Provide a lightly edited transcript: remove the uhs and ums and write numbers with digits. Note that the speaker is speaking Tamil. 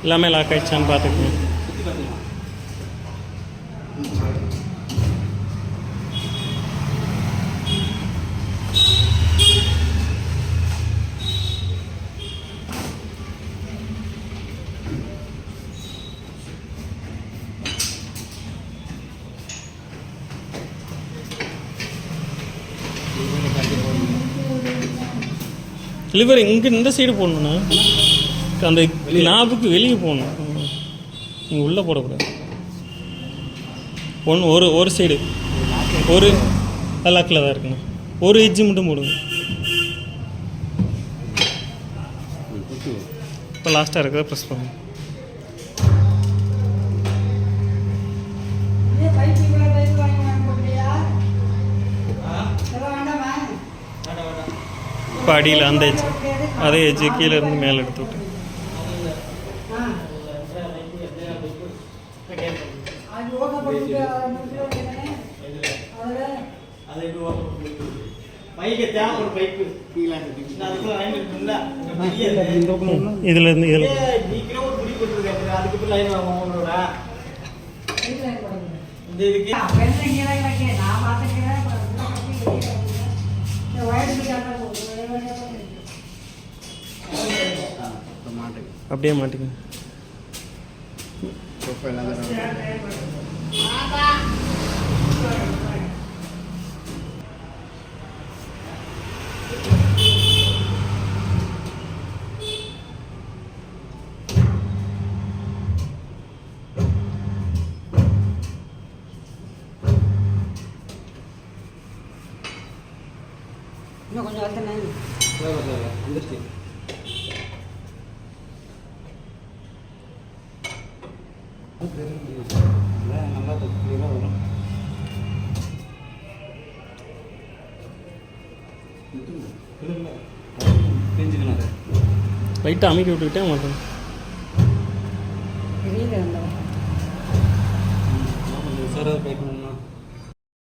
எல்லாமே லாக் ஆகிடுச்சான்னு பார்த்துக்கணும். லிவர் இங்கே இந்த சைடு போடணுண்ணா, அந்த நாபுக்கு வெளியே போகணும். நீங்கள் உள்ளே போடக்கூடாது. ஒரு சைடு ஒரு லாக்கில் தான் இருக்குண்ணா. ஒரு எஜ்ஜு மட்டும் போடுங்க. இப்போ லாஸ்ட்டாக இருக்கிறத ப்ரெஸ் பண்ணுங்க. இப்போ அடியில் அந்த எஜ்ஜு, அதே எஜ்ஜு கீழே இருந்து மேலே எடுத்து விட்டு இதில் இருந்து அப்படியே மாட்டிங்க. இன்னும் கொஞ்சம் அழுத்தண்ணே வந்துருச்சு. நல்லா கிளியராக வரும். தெரிஞ்சுக்கணும். லைட்டாக அமைக்க விட்டுக்கிட்டே மாட்டோம். வெளியில் இருந்தால் சார் பேக்கணும்.